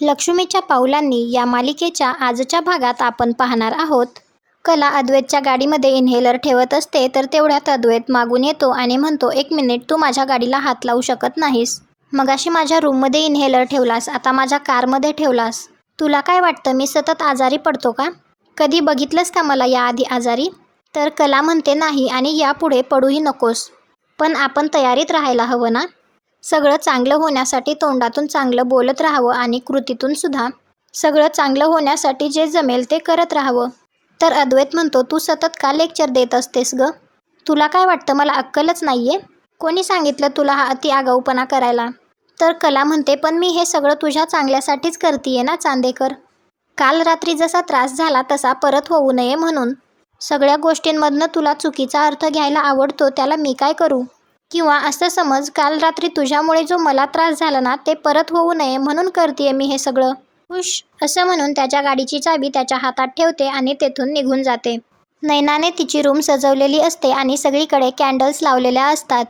लक्ष्मीच्या पावलांनी या मालिकेच्या आजच्या भागात आपण पाहणार आहोत. कला अद्वैतच्या गाडीमध्ये इन्हेलर ठेवत असते तर तेवढ्यात अद्वैत मागून येतो आणि म्हणतो, 1 मिनिट, तू माझ्या गाडीला हात लावू शकत नाहीस. मगाशी माझ्या रूममध्ये इन्हेलर ठेवलास, आता माझ्या कारमध्ये ठेवलास. तुला काय वाटतं मी सतत आजारी पडतो का? कधी बघितलंस का मला याआधी आजारी? तर कला म्हणते, नाही, आणि यापुढे पडूही नकोस. पण आपण तयारीत राहायला हवं ना? सगळं चांगलं होण्यासाठी तोंडातून चांगलं बोलत राहावं आणि कृतीतून सुद्धा सगळं चांगलं होण्यासाठी जे जमेल ते करत राहावं. तर अद्वैत म्हणतो, तू सतत का लेक्चर देत असतेस ग? तुला काय वाटतं मला अक्कलच नाहीये? कोणी सांगितलं तुला हा अति आगाऊपणा करायला? तर कला म्हणते, पण मी हे सगळं तुझ्या चांगल्यासाठीच करतीये ना चांदेकर. काल रात्री जसा त्रास झाला तसा परत होऊ नये म्हणून. सगळ्या गोष्टींमधनं तुला चुकीचा अर्थ घ्यायला आवडतो, त्याला मी काय करू? किंवा असं समज, काल रात्री तुझ्यामुळे जो मला त्रास झाला ना ते परत होऊ नये म्हणून करतेय मी हे सगळं. खुश, असं म्हणून त्याच्या गाडीची चावी त्याच्या हातात ठेवते आणि तेथून निघून जाते. नैनाने तिची रूम सजवलेली असते आणि सगळीकडे कॅन्डल्स लावलेल्या असतात.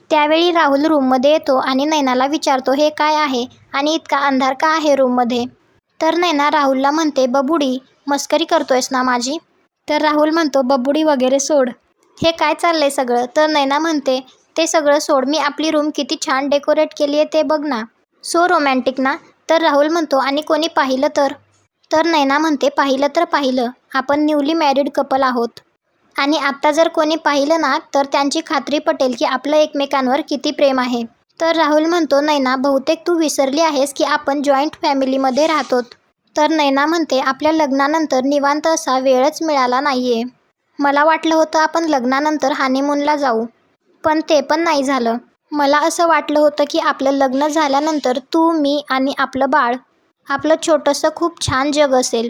त्यावेळी राहुल रूममध्ये येतो आणि नैनाला विचारतो, हे काय आहे आणि इतका अंधार का आहे रूममध्ये? तर नैना राहुलला म्हणते, बबुडी, मस्करी करतोयस ना माझी? तर राहुल म्हणतो, बबुडी वगैरे सोड. हे काय चाललंय सगळं? तर नैना म्हणते, ते सगळं सोड, मी आपली रूम किती छान डेकोरेट केली आहे ते बघ ना. सो रोमॅन्टिक ना? तर राहुल म्हणतो, आणि कोणी पाहिलं तर? तर नैना म्हणते, पाहिलं तर पाहिलं, आपण न्यूली मॅरिड कपल आहोत. आणि आत्ता जर कोणी पाहिलं ना तर त्यांची खात्री पटेल की आपलं एकमेकांवर किती प्रेम आहे. तर राहुल म्हणतो, नैना, बहुतेक तू विसरली आहेस की आपण जॉईंट फॅमिलीमध्ये राहतो. तर नैना म्हणते, आपल्या लग्नानंतर निवांत असा वेळच मिळाला नाहीये. मला वाटलं होतं आपण लग्नानंतर हनीमूनला जाऊ, पण ते पण नाही झालं. मला असं वाटलं होतं की आपलं लग्न झाल्यानंतर तू, मी आणि आपलं बाळ, आपलं छोटंसं खूप छान जग असेल.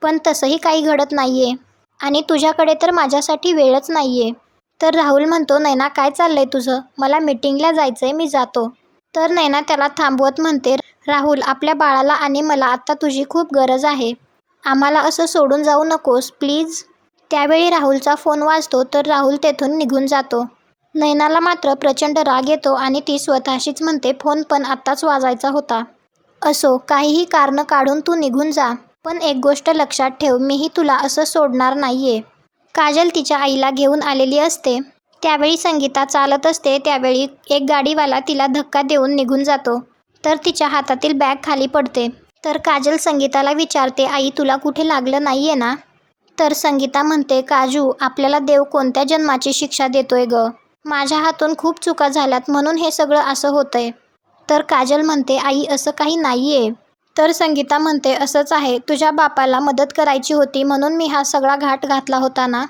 पण तसंही काही घडत नाहीये आणि तुझ्याकडे तर माझ्यासाठी वेळच नाहीये. तर राहुल म्हणतो, नैना, काय चाललंय तुझं? मला मीटिंगला जायचंय, मी जातो. तर नैना त्याला थांबवत म्हणते, राहुल, आपल्या बाळाला आणि मला आत्ता तुझी खूप गरज आहे. आम्हाला असं सोडून जाऊ नकोस प्लीज. त्यावेळी राहुलचा फोन वाजतो तर राहुल तेथून निघून जातो. नैनाला मात्र प्रचंड राग येतो आणि ती स्वतःशीच म्हणते, फोन पण आत्ताच वाजायचा होता. असो, काहीही कारणं काढून तू निघून जा, पण एक गोष्ट लक्षात ठेव, मीही तुला असं सोडणार नाहीये. काजल तिच्या आईला घेऊन आलेली असते. त्यावेळी संगीता चालत असते. त्यावेळी एक गाडीवाला तिला धक्का देऊन निघून जातो. तर तिच्या हातातील बॅग खाली पडते. तर काजल संगीताला विचारते, आई, तुला कुठे लागलं नाहीये ना? तर संगीता म्हणते, काजू, आपल्याला देव कोणत्या जन्माची शिक्षा देतोय ग? माझ्या हातून खूप चुका झाल्यात म्हणून हे सगळं असं होतंय. तर काजल म्हणते, आई, असं काही नाहीये. तर संगीता म्हणते, असंच आहे, तुझ्या बापाला मदत करायची होती म्हणून मी हा सगळा घाट घातला होता ना,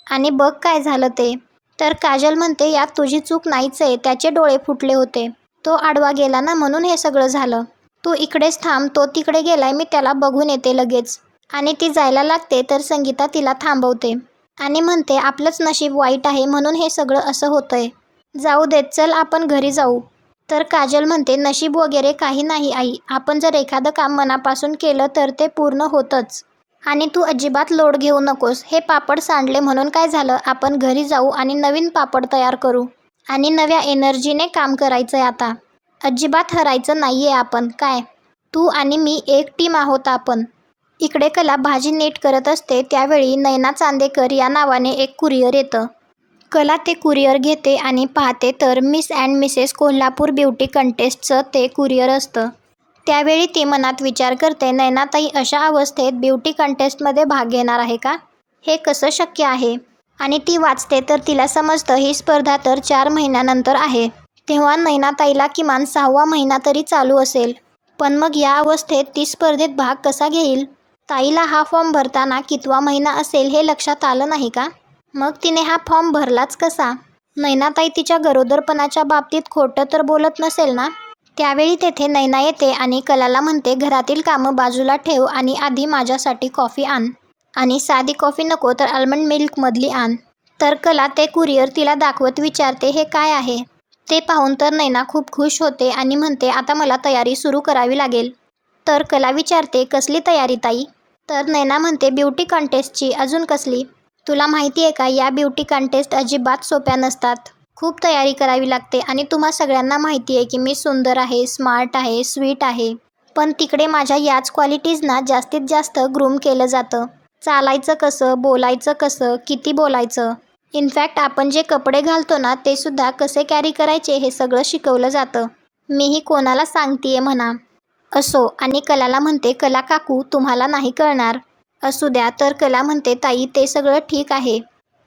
आणि बघ काय झालं ते. तर काजल म्हणते, यात तुझी चूक नाहीच आहे, त्याचे डोळे फुटले होते, तो आडवा गेला ना म्हणून हे सगळं झालं. तू इकडेच थांब, तो तिकडे गेलाय, मी त्याला बघून येते लगेच. आणि ती जायला लागते तर संगीता तिला थांबवते आणि म्हणते, आपलंच नशीब वाईट आहे म्हणून हे सगळं असं होतंय. जाऊ देत, चल आपण घरी जाऊ. तर काजल म्हणते, नशीब वगैरे काही नाही आई, आपण जर एखादं काम मनापासून केलं तर ते पूर्ण होतंच. आणि तू अजिबात लोड घेऊ नकोस. हे पापड सांडले म्हणून काय झालं, आपण घरी जाऊ आणि नवीन पापड तयार करू आणि नव्या एनर्जीने काम करायचंय आता. अजिबात हरायचं नाहीये आपण, काय? तू आणि मी एक टीम आहोत आपण. इकडे कला भाजी नीट करत असते. त्यावेळी नैना चांदेकर या नावाने एक कुरिअर येतं. कला ते कुरिअर घेते आणि पाहते तर Miss and Mrs Kolhapur beauty कंटेस्टचं ते कुरिअर असतं. त्यावेळी ती मनात विचार करते, नैनाताई अशा अवस्थेत ब्युटी कंटेस्टमध्ये भाग घेणार आहे का? हे कसं शक्य आहे? आणि ती वाचते तर तिला समजतं ही स्पर्धा तर 4 महिन्यानंतर आहे. तेव्हा नैनाताईला किमान 6वा महिना तरी चालू असेल. पण मग या अवस्थेत ती स्पर्धेत भाग कसा घेईल? ताईला हा फॉर्म भरताना कितवा महिना असेल हे लक्षात आलं नाही का? मग तिने हा फॉर्म भरलाच कसा? नैनाताई तिच्या गरोदरपणाच्या बाबतीत खोटं तर बोलत नसेल ना? त्यावेळी तेथे नैना येते आणि कलाला म्हणते, घरातील कामं बाजूला ठेव आणि आधी माझ्यासाठी कॉफी आण. आणि साधी कॉफी नको तर आल्मंड मिल्कमधली आण. तर कला ते कुरिअर तिला दाखवत विचारते, हे काय आहे? ते पाहून तर नैना खूप खुश होते आणि म्हणते, आता मला तयारी सुरू करावी लागेल. तर कला विचारते, कसली तयारी ताई? तर नैना म्हणते, ब्युटी कंटेस्टची. अजून कसली? तुला माहिती आहे का, या ब्युटी कंटेस्ट अजिबात सोप्या नसतात. खूप तयारी करावी लागते आणि तुम्हा सगळ्यांना माहिती आहे की मी सुंदर आहे, स्मार्ट आहे, स्वीट आहे. पण तिकडे माझ्या याच क्वालिटीजना जास्तीत जास्त ग्रूम केलं जातं. चालायचं कसं, बोलायचं कसं, किती बोलायचं, इनफॅक्ट आपण जे कपडे घालतो ना ते सुद्धा कसे कॅरी करायचे हे सगळं शिकवलं जातं. मीही कोणाला सांगतीये म्हणा. असो. आणि कलाला म्हणते, कला काकू तुम्हाला नाही कळणार. असू द्या. तर कला म्हणते, ताई ते सगळं ठीक आहे,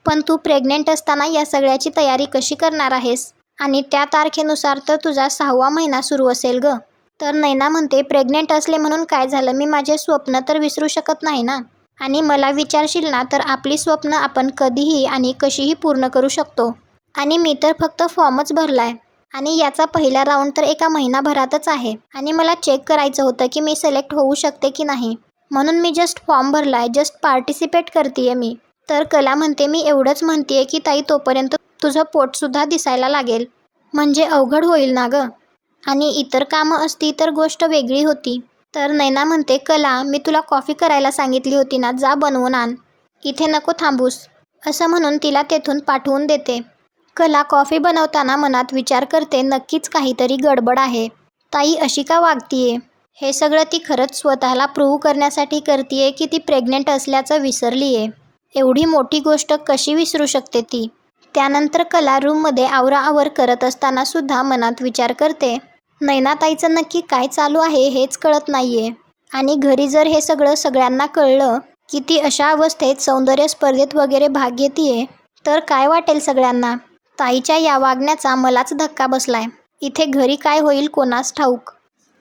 पण तू प्रेग्नेंट असताना या सगळ्याची तयारी कशी करणार आहेस? आणि त्या तारखेनुसार तर तुझा 6वा महिना सुरू असेल ग. तर नैना म्हणते, प्रेग्नेंट असले म्हणून काय झालं, मी माझे स्वप्न तर विसरू शकत नाही ना. आणि मला विचारशील ना तर आपली स्वप्न आपण कधीही आणि कशीही पूर्ण करू शकतो. आणि मी तर फक्त फॉर्मच भरलाय. आणि याचा पहिला राऊंड तर एका महिनाभरातच आहे. आणि मला चेक करायचं होतं की मी सिलेक्ट होऊ शकते की नाही. म्हणून मी जस्ट फॉर्म भरलाय, जस्ट पार्टिसिपेट करतेय मी. तर कला म्हणते, मी एवढंच म्हणतेय की ताई तोपर्यंत तुझं पोटसुद्धा दिसायला लागेल. म्हणजे अवघड होईल ना गं. आणि इतर कामं असती तर गोष्ट वेगळी होती. तर नैना म्हणते, कला मी तुला कॉफी करायला सांगितली होती ना, जा बनवून आण. इथे नको थांबूस. असं म्हणून तिला तेथून पाठवून देते. कला कॉफी बनवताना मनात विचार करते, नक्कीच काहीतरी गडबड आहे. ताई अशी का वागतीये? हे सगळं ती खरंच स्वतःला प्रूव्ह करण्यासाठी करतीये की ती प्रेग्नेंट असल्याचं विसरलीये? एवढी मोठी गोष्ट कशी विसरू शकते ती? त्यानंतर कला रूममध्ये आवराआवर करत असताना सुद्धा मनात विचार करते, नैनाताईचं नक्की काय चालू आहे हेच कळत नाहीये. आणि घरी जर हे सगळं सगळ्यांना कळलं की ती अशा अवस्थेत सौंदर्य स्पर्धेत वगैरे भाग घेतीये तर काय वाटेल सगळ्यांना? ताईच्या या वागण्याचा मलाच धक्का बसलाय. इथे घरी काय होईल कोणास ठाऊक.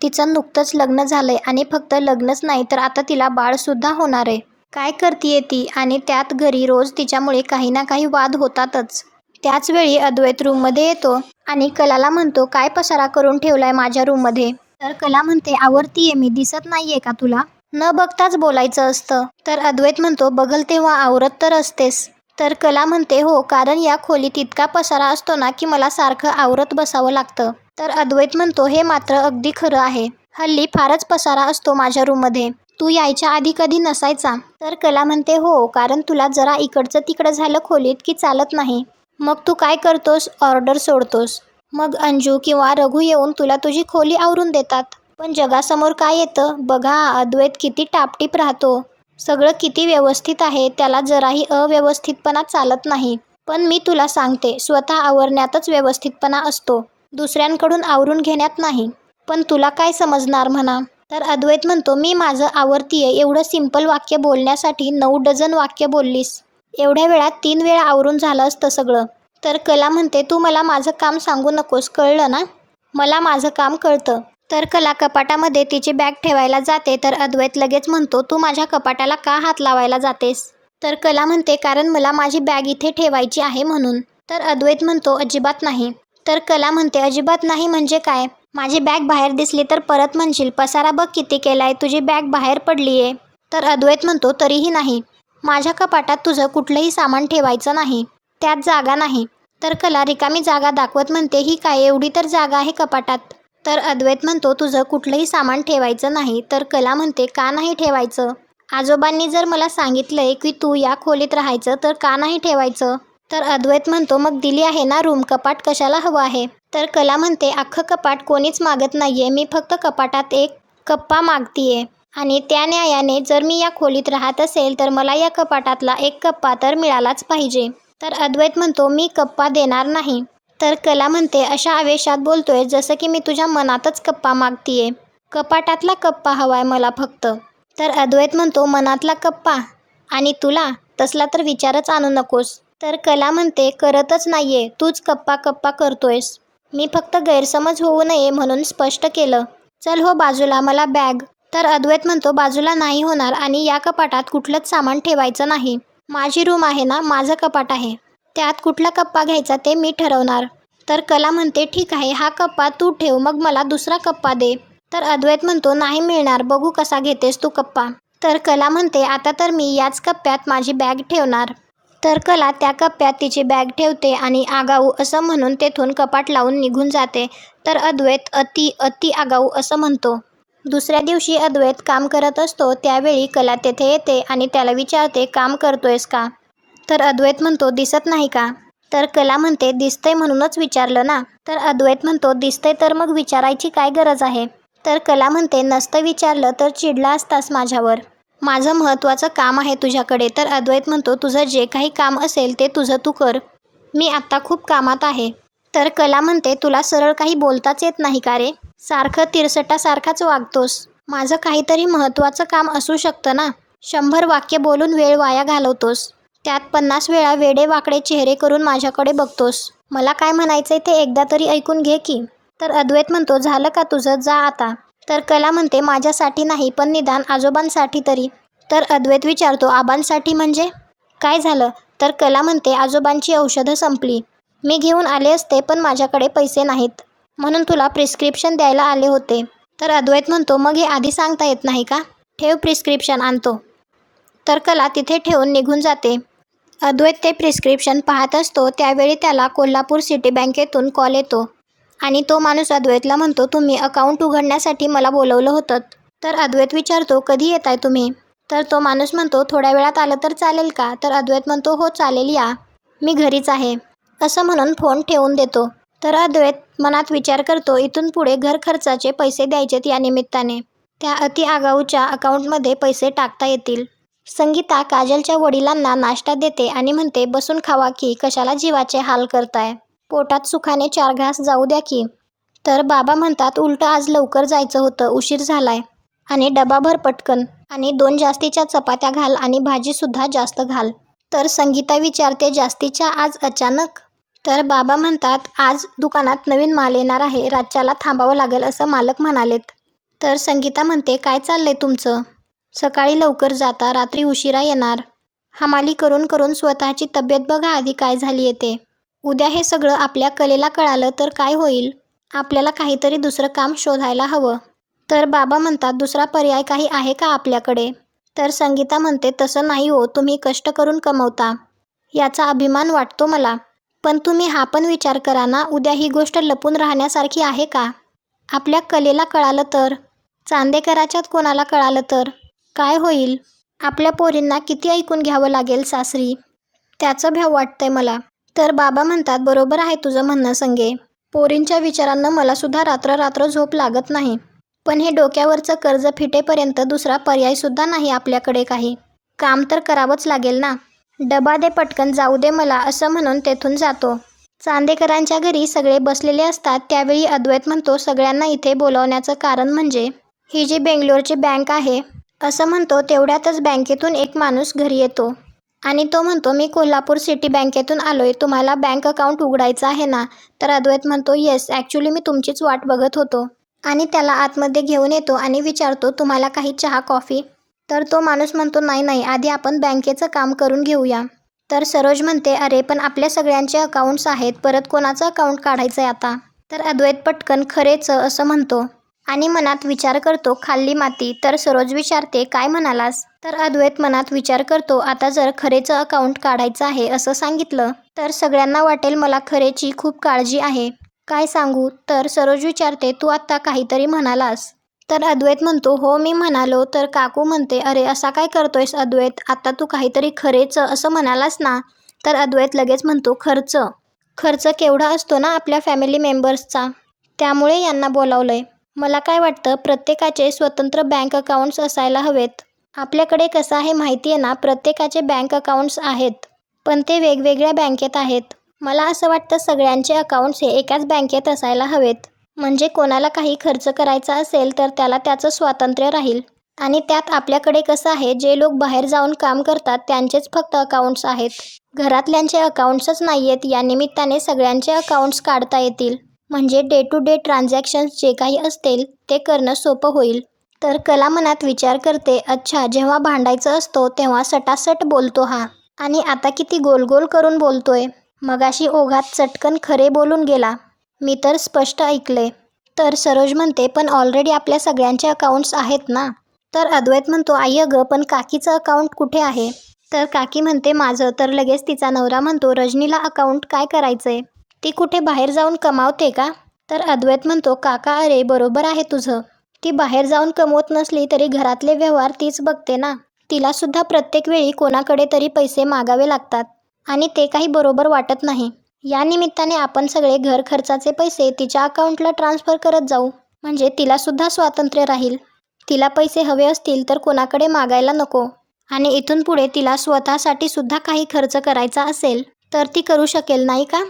तिचं नुकतंच लग्न झालंय आणि फक्त लग्नच नाही तर आता तिला बाळसुद्धा होणार आहे. काय करतीये ती? आणि त्यात घरी रोज तिच्यामुळे काही ना काही वाद होतातच. त्याच वेळी अद्वैत रूममध्ये येतो आणि कलाला म्हणतो, काय पसारा करून ठेवलाय माझ्या रूममध्ये? तर कला म्हणते, आवरतीये मी, दिसत नाहीये का तुला? न बघताच बोलायचं असतं. तर अद्वैत म्हणतो, बघल तेव्हा आवरत तर असतेस. तर कला म्हणते, हो, कारण या खोलीत इतका पसारा असतो ना की मला सारखं आवरत बसावं लागतं. तर अद्वैत म्हणतो, हे मात्र अगदी खरं आहे. हल्ली फारच पसारा असतो माझ्या रूममध्ये. तू यायच्या आधी कधी नसायचा. तर कला म्हणते, हो, कारण तुला जरा इकडचं तिकडं झालं खोलीत की चालत नाही. मग तू काय करतोस? ऑर्डर सोडतोस. मग अंजू किंवा रघु येऊन तुला तुझी खोली आवरून देतात. पण जगासमोर काय येतं? बघा अद्वैत किती टापटीप राहतो. सगळं किती व्यवस्थित आहे, त्याला जराही अव्यवस्थितपणा चालत नाही. पण मी तुला सांगते, स्वतः आवरण्यातच व्यवस्थितपणा असतो, दुसऱ्यांकडून आवरून घेण्यात नाही. पण तुला काय समजणार म्हणा. तर अद्वैत म्हणतो, मी माझं आवरतीये एवढं सिंपल वाक्य बोलण्यासाठी 9 डझन वाक्य बोललीस. एवढ्या वेळात 3 वेळा आवरून झालं असतं सगळं. तर कला म्हणते, तू मला माझं काम सांगू नकोस, कळलं ना? मला माझं काम कळतं. तर कला कपाटामध्ये तिची बॅग ठेवायला जाते तर अद्वैत लगेच म्हणतो, तू माझ्या कपाटाला का हात लावायला जातेस? तर कला म्हणते, कारण मला माझी बॅग इथे ठेवायची आहे म्हणून. तर अद्वैत म्हणतो, अजिबात नाही. तर कला म्हणते, अजिबात नाही म्हणजे काय? माझी बॅग बाहेर दिसली तर परत म्हणशील, पसारा बघ किती केलाय, तुझी बॅग बाहेर पडलीये. तर अद्वैत म्हणतो, तरीही नाही. माझ्या कपाटात तुझं कुठलंही सामान ठेवायचं नाही, त्यात जागा नाही. तर कला रिकामी जागा दाखवत म्हणते, ही काय, एवढी तर जागा आहे कपाटात. तर अद्वैत म्हणतो, तुझं कुठलंही सामान ठेवायचं नाही. तर कला म्हणते, का नाही ठेवायचं? आजोबांनी जर मला सांगितलंय की तू या खोलीत राहायचं तर का नाही ठेवायचं? तर अद्वैत म्हणतो, मग दिली आहे ना रूम, कपाट कशाला हवं आहे? तर कला म्हणते, अख्खं कपाट कोणीच मागत नाहीये, मी फक्त कपाटात एक कप्पा मागतीये. आणि त्या न्यायाने जर मी या खोलीत राहत असेल तर मला या कपाटातला एक कप्पा तर मिळालाच पाहिजे. तर अद्वैत म्हणतो, मी कप्पा देणार नाही. तर कला म्हणते, अशा आवेशात बोलतोय जसं की मी तुझ्या मनातच कप्पा मागतीये. कपाटातला कप्पा हवाय मला फक्त. तर अद्वैत म्हणतो, मनातला कप्पा? आणि तुला तसला तर विचारच आणू नकोस. तर कला म्हणते, करतच नाहीये, तूच कप्पा कप्पा करतोयस. मी फक्त गैरसमज होऊ नये म्हणून स्पष्ट केलं. चल हो बाजूला, मला बॅग. तर अद्वैत म्हणतो, बाजूला नाही होणार आणि या कपाटात कुठलंच सामान ठेवायचं नाही. माझी रूम आहे ना, माझं कपाट आहे, त्यात कुठला कप्पा घ्यायचा ते मी ठरवणार. तर कला म्हणते, ठीक आहे, हा कप्पा तू ठेव, मग मला दुसरा कप्पा दे. तर अद्वैत म्हणतो, नाही मिळणार, बघू कसा घेतेस तू कप्पा. तर कला म्हणते, आता तर मी याच कप्प्यात माझी बॅग ठेवणार. तर कला त्या कप्प्यात तिची बॅग ठेवते आणि आगाऊ असं म्हणून तेथून कपाट लावून निघून जाते. तर अद्वैत अति आगाऊ असं म्हणतो. दुसऱ्या दिवशी अद्वैत काम करत असतो त्यावेळी कला तेथे येते आणि त्याला विचारते, काम करतोयस का? तर अद्वैत म्हणतो, दिसत नाही का? तर कला म्हणते, दिसतंय म्हणूनच विचारलं ना. तर अद्वैत म्हणतो, दिसतंय तर मग विचारायची काय गरज आहे? तर कला म्हणते, नसतं विचारलं तर चिडला असतास माझ्यावर. माझं महत्त्वाचं काम आहे तुझ्याकडे. तर अद्वैत म्हणतो, तुझं जे काही काम असेल ते तुझं तू कर. मी आत्ता खूप कामात आहे. तर कला म्हणते, तुला सरळ काही बोलताच येत नाही का रे? सारखं तिरसटासारखाच वागतोस. माझं काहीतरी महत्त्वाचं काम असू शकतं ना. 100 वाक्य बोलून वेळ वाया घालवतोस. त्यात 50 वेळा वेडे वाकडे चेहरे करून माझ्याकडे बघतोस. मला काय म्हणायचंय ते एकदा तरी ऐकून घे की. तर अद्वैत म्हणतो, झालं का तुझं, जा आता. तर कला म्हणते, माझ्यासाठी नाही पण निदान आजोबांसाठी तरी. तर अद्वैत विचारतो, आबांसाठी म्हणजे? काय झालं? तर कला म्हणते, आजोबांची औषधं संपली. मी घेऊन आले असते पण माझ्याकडे पैसे नाहीत. म्हणून तुला प्रिस्क्रिप्शन द्यायला आले होते. तर अद्वैत म्हणतो, मग हे आधी सांगता येत नाही का? ठेव, प्रिस्क्रिप्शन आणतो. तर कला तिथे ठेवून निघून जाते. अद्वैत ते प्रिस्क्रिप्शन पाहत असतो त्यावेळी त्याला कोल्हापूर सिटी बँकेतून कॉल येतो. आणि तो माणूस अद्वैतला म्हणतो, तुम्ही अकाउंट उघडण्यासाठी मला बोलवलं होतं. तर अद्वैत विचारतो, कधी येताय तुम्ही? तर तो माणूस म्हणतो, थोड्या वेळात आलं तर चालेल का? तर अद्वैत म्हणतो, हो चालेल, या. मी घरीच आहे. असं म्हणून फोन ठेवून देतो. तर अद्वैत मनात विचार करतो, इथून पुढे घर खर्चाचे पैसे द्यायचेत या निमित्ताने. त्या अति आगाऊच्या अकाउंटमध्ये पैसे टाकता येतील. संगीता काजलच्या वडिलांना नाश्ता देते आणि म्हणते, बसून खावा की, कशाला जीवाचे हाल करताय? पोटात सुखाने 4 घास जाऊ द्या की. तर बाबा म्हणतात, उलटं आज लवकर जायचं होतं, उशीर झालाय. आणि डबा भर पटकन. आणि 2 जास्तीच्या चपात्या घाल आणि भाजीसुद्धा जास्त घाल. तर संगीता विचारते, जास्तीच्या आज अचानक? तर बाबा म्हणतात, आज दुकानात नवीन माल येणार आहे, रातच्याला थांबावं लागेल असं मालक म्हणालेत. तर संगीता म्हणते, काय चाललंय तुमचं? सकाळी लवकर जाता, रात्री उशिरा येणार. हमाली करून करून स्वतःची तब्येत बघा आधी काय झाली येते. उद्या हे सगळं आपल्या कलेला कळालं तर काय होईल? आपल्याला काहीतरी दुसरं काम शोधायला हवं. तर बाबा म्हणतात, दुसरा पर्याय काही आहे का आपल्याकडे? तर संगीता म्हणते, तसं नाही हो, तुम्ही कष्ट करून कमवता, याचा अभिमान वाटतो मला. पण तुम्ही हा पण विचार करा ना, उद्या ही गोष्ट लपून राहण्यासारखी आहे का? आपल्या कलेला कळालं तर? चांदेकराच्यात कोणाला कळालं तर? काय होईल? आपल्या पोरींना किती ऐकून घ्यावं लागेल सासरी? त्याचं भ्याव वाटतंय मला. तर बाबा म्हणतात, बरोबर आहे तुझं म्हणणं संगे. पोरींच्या विचारांना मलासुद्धा रात्र झोप लागत नाही. पण हे डोक्यावरचं कर्ज फिटेपर्यंत दुसरा पर्यायसुद्धा नाही आपल्याकडे काही. काम तर करावंच लागेल ना. डबा दे पटकन, जाऊ दे मला, असं म्हणून तेथून जातो. चांदेकरांच्या घरी सगळे बसलेले असतात त्यावेळी अद्वैत म्हणतो, सगळ्यांना इथे बोलावण्याचं कारण म्हणजे ही जी बेंगलोरची बँक आहे. असं म्हणतो तेवढ्यातच बँकेतून एक माणूस घरी येतो. आणि तो म्हणतो, मी कोल्हापूर सिटी बँकेतून आलोय, तुम्हाला बँक अकाउंट उघडायचं आहे ना? तर अद्वैत म्हणतो, येस, ॲक्च्युली मी तुमचीच वाट बघत होतो. आणि त्याला आतमध्ये घेऊन येतो आणि विचारतो, तुम्हाला काही चहा कॉफी? तर तो माणूस म्हणतो, नाही नाही, आधी आपण बँकेचं काम करून घेऊया. तर सरोज म्हणते, अरे पण आपल्या सगळ्यांचे अकाउंट्स आहेत, परत कोणाचं अकाउंट काढायचं आहे आता? तर अद्वैत पटकन, खरेच असं म्हणतो. आणि मनात विचार करतो, खाल्ली माती. तर सरोज विचारते, काय म्हणालास? तर अद्वैत मनात विचार करतो, आता जर खरेचं अकाउंट काढायचं आहे असं सांगितलं तर सगळ्यांना वाटेल मला खरेची खूप काळजी आहे. काय सांगू? तर सरोज विचारते, तू आत्ता काहीतरी म्हणालास? तर अद्वैत म्हणतो, हो मी म्हणालो. तर काकू म्हणते, अरे असा काय करतोयस अद्वैत, आता तू काहीतरी खरेचं असं म्हणालास ना? तर अद्वैत लगेच म्हणतो, खर्च. खर्च केवढा असतो ना आपल्या फॅमिली मेंबर्सचा, त्यामुळे यांना बोलावलंय. मला काय वाटतं, प्रत्येकाचे स्वतंत्र बँक अकाउंट्स असायला हवेत. आपल्याकडे कसं आहे माहिती आहे ना, प्रत्येकाचे बँक अकाउंट्स आहेत, पण ते वेगवेगळ्या बँकेत आहेत. मला असं वाटतं सगळ्यांचे अकाउंट्स हे एकाच बँकेत असायला हवेत. म्हणजे कोणाला काही खर्च करायचा असेल तर त्याला त्याचं स्वातंत्र्य राहील. आणि त्यात आपल्याकडे कसं आहे, जे लोक बाहेर जाऊन काम करतात त्यांचेच फक्त अकाउंट्स आहेत. घरातल्यांचे अकाउंट्सच नाही आहेत. या निमित्ताने सगळ्यांचे अकाउंट्स काढता येतील. म्हणजे डे टू डे ट्रान्झॅक्शन्स जे काही असतील ते करणं सोपं होईल. तर कला मनात विचार करते, अच्छा, जेव्हा भांडायचं असतो तेव्हा सटासट बोलतो हा, आणि आता किती गोल गोल करून बोलतोय. मगाशी ओघात चटकन खरे बोलून गेला. मी तर स्पष्ट ऐकले. तर सरोज म्हणते, पण ऑलरेडी आपल्या सगळ्यांचे अकाउंट्स आहेत ना? तर अद्वैत म्हणतो, आई अगं, पण काकीचं अकाउंट कुठे आहे? तर काकी म्हणते, माझं. तर लगेच तिचा नवरा म्हणतो, रजनीला अकाउंट काय करायचंय? ती कुठे बाहेर जाऊन कमावते का? तर अद्वैत म्हणतो, काका, अरे बरोबर आहे तुझं. ती बाहेर जाऊन कमवत नसली तरी घरातले व्यवहार तीच बघते ना. तिला सुद्धा प्रत्येक वेळी कोणाकडे तरी पैसे मागावे लागतात आणि ते काही बरोबर वाटत नाही. या निमित्ताने आपण सगळे घर खर्चाचे पैसे तिच्या अकाउंटला ट्रान्सफर करत जाऊ. म्हणजे तिलासुद्धा स्वातंत्र्य राहील. तिला पैसे हवे असतील तर कोणाकडे मागायला नको. आणि इथून पुढे तिला स्वतःसाठी सुद्धा काही खर्च करायचा असेल तर ती करू शकेल, नाही का?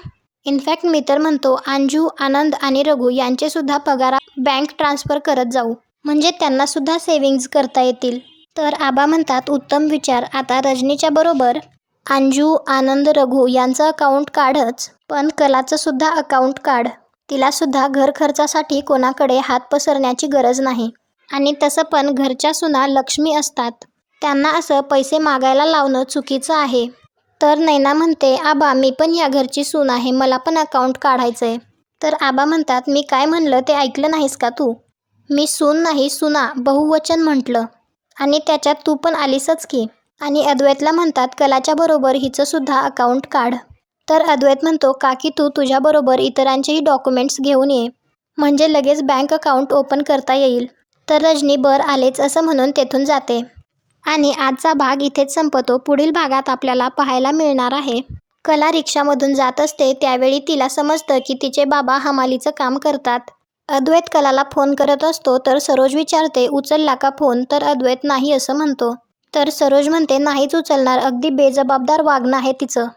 इनफॅक्ट मी तर म्हणतो अंजू, आनंद आणि रघु यांचेसुद्धा पगार बँक ट्रान्सफर करत जाऊ. म्हणजे त्यांनासुद्धा सेव्हिंग्ज करता येतील. तर आबा म्हणतात उत्तम विचार. आता रजनीच्या बरोबर अंजू, आनंद, रघु यांचं अकाउंट काढच, पण कलाचं सुद्धा अकाउंट काढ. तिलासुद्धा घर खर्चासाठी कोणाकडे हात पसरण्याची गरज नाही. आणि तसं पण घरच्या सुना लक्ष्मी असतात. त्यांना असं पैसे मागायला लावणं चुकीचं आहे. तर नैना म्हणते आबा मी पण या घरची सून आहे, मला पण अकाउंट काढायचंय. तर आबा म्हणतात मी काय म्हणलं ते ऐकलं नाहीस का तू? मी सून नाही सुना बहुवचन म्हटलं. आणि त्याच्यात तू पण आलीसच की. आणि अद्वैतला म्हणतात कलाच्या बरोबर हिचं सुद्धा अकाउंट काढ. तर अद्वैत म्हणतो काकी तू तुझ्याबरोबर इतरांचेही डॉक्युमेंट्स घेऊन ये, म्हणजे लगेच बँक अकाउंट ओपन करता येईल. तर रजनी बर आलेच असं म्हणून तेथून जाते. आणि आजचा भाग इथेच संपतो. पुढील भागात आपल्याला पाहायला मिळणार आहे कला रिक्षामधून जात असते त्यावेळी तिला समजतं की तिचे बाबा हमालीचं काम करतात. अद्वैत कलाला फोन करत असतो तर सरोज विचारते उचलला का फोन? तर अद्वैत नाही असं म्हणतो. तर सरोज म्हणते नाहीच उचलणार, अगदी बेजबाबदार वागणं आहे तिचं.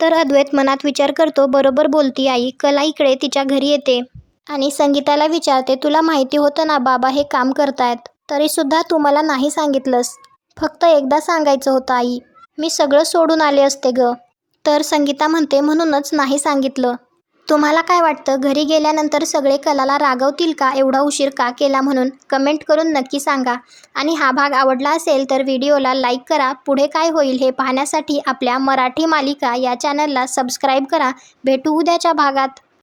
तर अद्वैत मनात विचार करतो बरोबर बोलती आई. कला इकडे तिच्या घरी येते आणि संगीताला विचारते तुला माहिती होतं ना बाबा हे काम करतायत, तरीसुद्धा तू मला नाही सांगितलंस. फक्त एकदा सांगायचं होतं आई, मी सगळं सोडून आले असते ग. तर संगीता म्हणते म्हणूनच नाही सांगितलं. तुम्हाला काय वाटतं घरी गेल्यानंतर सगळे कलाला रागवतील का एवढा उशीर का केला म्हणून? कमेंट करून नक्की सांगा. आणि हा भाग आवडला असेल तर व्हिडिओला लाईक करा. पुढे काय होईल हे पाहण्यासाठी आपल्या मराठी मालिका या चॅनलला सबस्क्राईब करा. भेटू उद्याच्या भागात.